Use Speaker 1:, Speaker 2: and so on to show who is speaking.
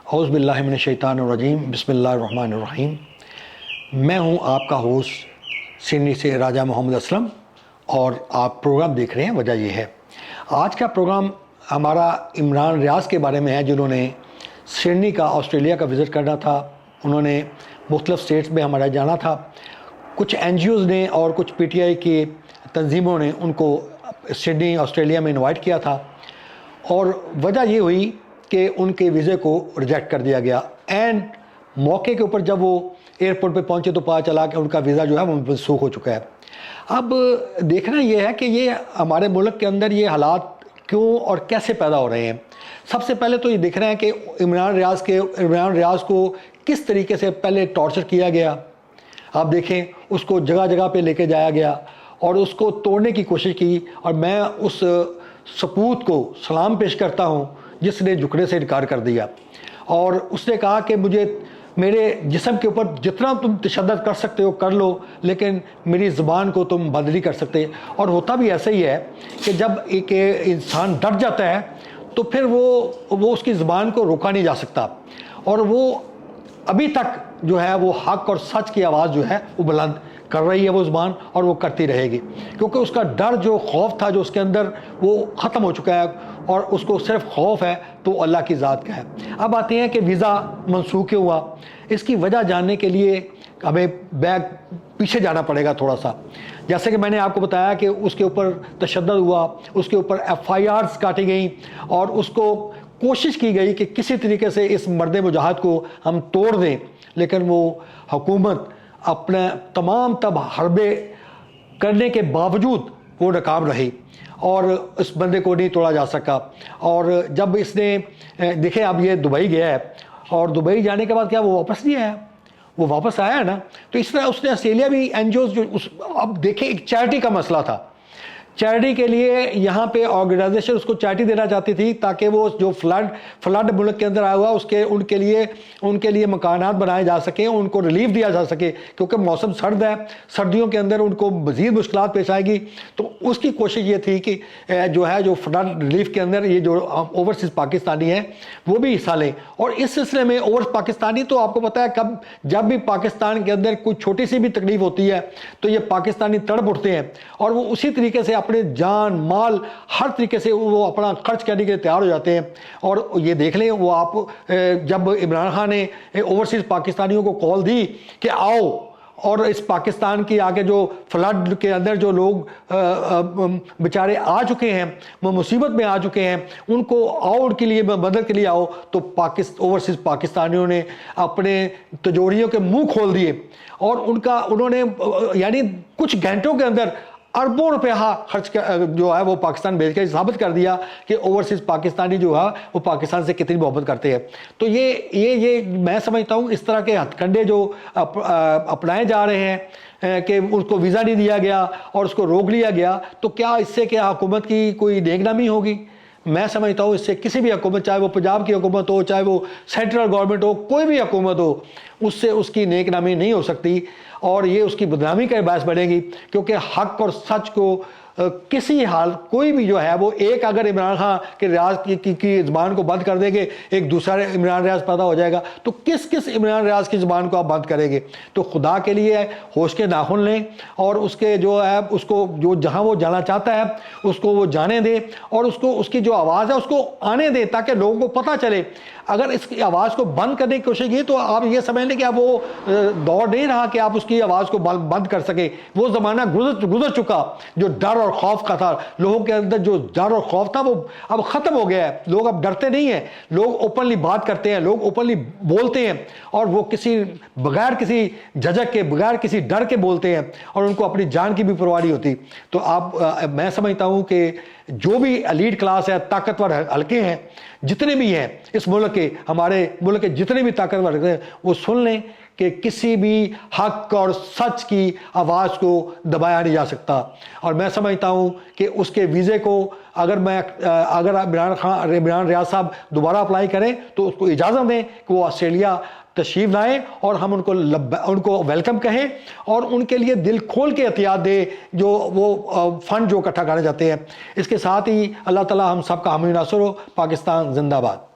Speaker 1: اعوذ باللہ من الشیطان الرجیم، بسم اللہ الرحمن الرحیم۔ میں ہوں آپ کا ہوسٹ سڈنی سے راجہ محمد اسلم، اور آپ پروگرام دیکھ رہے ہیں وجہ یہ ہے۔ آج کا پروگرام ہمارا عمران ریاض کے بارے میں ہے، جنہوں نے سڈنی کا آسٹریلیا کا وزٹ کرنا تھا۔ انہوں نے مختلف اسٹیٹس میں ہمارا جانا تھا۔ کچھ این جی اوز نے اور کچھ پی ٹی آئی کی تنظیموں نے ان کو سڈنی آسٹریلیا میں انوائٹ کیا تھا، اور وجہ یہ ہوئی کہ ان کے ویزے کو ریجیکٹ کر دیا گیا۔ اینڈ موقع کے اوپر جب وہ ایئرپورٹ پہ پہنچے تو پتہ چلا کہ ان کا ویزا جو ہے وہ منسوخ ہو چکا ہے۔ اب دیکھنا یہ ہے کہ یہ ہمارے ملک کے اندر یہ حالات کیوں اور کیسے پیدا ہو رہے ہیں۔ سب سے پہلے تو یہ دیکھ رہے ہیں کہ عمران ریاض کو کس طریقے سے پہلے ٹارچر کیا گیا۔ آپ دیکھیں، اس کو جگہ جگہ پہ لے کے جایا گیا اور اس کو توڑنے کی کوشش کی، اور میں اس سپوت کو سلام پیش کرتا ہوں جس نے جھکنے سے انکار کر دیا، اور اس نے کہا کہ میرے جسم کے اوپر جتنا تم تشدد کر سکتے ہو کر لو، لیکن میری زبان کو تم بند نہیں کر سکتے۔ اور ہوتا بھی ایسا ہی ہے کہ جب ایک انسان ڈر جاتا ہے تو پھر وہ اس کی زبان کو روکا نہیں جا سکتا، اور وہ ابھی تک جو ہے وہ حق اور سچ کی آواز جو ہے وہ بلند کر رہی ہے وہ زبان، اور وہ کرتی رہے گی، کیونکہ اس کا ڈر جو خوف تھا جو اس کے اندر، وہ ختم ہو چکا ہے، اور اس کو صرف خوف ہے تو اللہ کی ذات کا ہے۔ اب آتے ہیں کہ ویزا منسوخ کیوں ہوا۔ اس کی وجہ جاننے کے لیے ہمیں بیک پیچھے جانا پڑے گا تھوڑا سا۔ جیسے کہ میں نے آپ کو بتایا کہ اس کے اوپر تشدد ہوا، اس کے اوپر ایف آئی آرز کاٹی گئیں، اور اس کو کوشش کی گئی کہ کسی طریقے سے اس مرد مجاہد کو ہم توڑ دیں، لیکن وہ حکومت اپنے تمام حربے کرنے کے باوجود وہ ناکام رہی، اور اس بندے کو نہیں توڑا جا سکا۔ اور جب اس نے دیکھیں، اب یہ دبئی گیا ہے، اور دبئی جانے کے بعد کیا وہ واپس نہیں آیا؟ وہ واپس آیا ہے نا۔ تو اس طرح اس نے آسٹریلیا بھی این جی اوز جو اب دیکھیں، ایک چیریٹی کا مسئلہ تھا۔ چیریٹی کے لیے یہاں پہ آرگنائزیشن اس کو چیریٹی دینا چاہتی تھی تاکہ وہ جو فلڈ ملک کے اندر آیا ہوا ان کے لیے مکانات بنائے جا سکیں، ان کو ریلیف دیا جا سکے، کیونکہ موسم سرد ہے، سردیوں کے اندر ان کو مزید مشکلات پیش آئے گی۔ تو اس کی کوشش یہ تھی کہ جو فلڈ ریلیف کے اندر یہ جو اوورسیز پاکستانی ہیں وہ بھی حصہ لیں۔ اور اس سلسلے میں پاکستانی تو آپ کو پتہ ہے، جب بھی پاکستان کے اندر کوئی چھوٹی سی بھی تکلیف ہوتی ہے تو یہ پاکستانی تڑپ اٹھتے ہیں، اور وہ اسی طریقے سے اپنے جان مال ہر طریقے سے وہ اپنا خرچ کرنے کے لیے تیار ہو جاتے ہیں۔ اور یہ دیکھ لیں، وہ آپ جب عمران خان نے اوورسیز پاکستانیوں کو کال دی کہ آؤ، اور اس پاکستان کی آگے جو فلڈ کے اندر جو لوگ بیچارے آ چکے ہیں، وہ مصیبت میں آ چکے ہیں، ان کو آؤ، ان کے لیے مدد کے لیے آؤ، تو اوورسیز پاکستانیوں نے اپنے تجوریوں کے منہ کھول دیے، اور انہوں نے یعنی کچھ گھنٹوں کے اندر اربوں روپیہ خرچ جو ہے وہ پاکستان بھیج کے ثابت کر دیا کہ اوورسیز پاکستانی جو ہے وہ پاکستان سے کتنی محبت کرتے ہیں۔ تو یہ میں سمجھتا ہوں اس طرح کے ہتھ کنڈے جو اپنائے جا رہے ہیں کہ اس کو ویزا نہیں دیا گیا اور اس کو روک لیا گیا، تو کیا اس سے کیا حکومت کی کوئی نیک نامی ہوگی؟ میں سمجھتا ہوں اس سے کسی بھی حکومت، چاہے وہ پنجاب کی حکومت ہو، چاہے وہ سینٹرل گورنمنٹ ہو، کوئی بھی حکومت ہو، اس سے اس کی نیک نامی نہیں ہو سکتی، اور یہ اس کی بدنامی کا باعث بنے گی، کیونکہ حق اور سچ کو کسی حال کوئی بھی جو ہے وہ ایک اگر عمران خان کے ریاض کی زبان کو بند کر دیں گے، ایک دوسرا عمران ریاض پیدا ہو جائے گا، تو کس عمران ریاض کی زبان کو آپ بند کریں گے؟ تو خدا کے لیے ہوش کے ناخن لیں، اور اس کے جو ہے اس کو جو جہاں وہ جانا چاہتا ہے اس کو وہ جانے دیں، اور اس کی جو آواز ہے اس کو آنے دیں، تاکہ لوگوں کو پتہ چلے۔ اگر اس کی آواز کو بند کرنے کی کوشش کی تو آپ یہ سمجھ لیں کہ اب وہ دور نہیں رہا کہ آپ اس کی آواز کو بند کر سکیں۔ وہ زمانہ گزر چکا جو ڈر اور خوف کا تھا، لوگوں کے اندر جو ڈر اور خوف تھا وہ اب ختم ہو گیا ہے۔ لوگ اب ڈرتے نہیں ہیں، لوگ اوپنلی بات کرتے ہیں، لوگ اوپنلی بولتے ہیں، اور وہ بغیر کسی جھجک کے، بغیر کسی ڈر کے بولتے ہیں، اور ان کو اپنی جان کی بھی پرواہ نہیں ہوتی۔ تو میں سمجھتا ہوں کہ جو بھی ایلیٹ کلاس ہے، طاقتور حلقے ہیں، جتنے بھی ہیں اس ملک کے، ہمارے ملک کے جتنے بھی طاقتور حلقے ہیں، وہ سن لیں کہ کسی بھی حق اور سچ کی آواز کو دبایا نہیں جا سکتا۔ اور میں سمجھتا ہوں کہ اس کے ویزے کو اگر عمران ریاض صاحب دوبارہ اپلائی کریں تو اس کو اجازت دیں کہ وہ آسٹریلیا تشریف لائیں، اور ہم ان کو ویلکم کہیں، اور ان کے لیے دل کھول کے احتیاط دیں جو وہ فنڈ جو اکٹھا کرنا چاہتے ہیں۔ اس کے ساتھ ہی اللہ تعالی ہم سب کا حامی ناصر ہو۔ پاکستان زندہ باد۔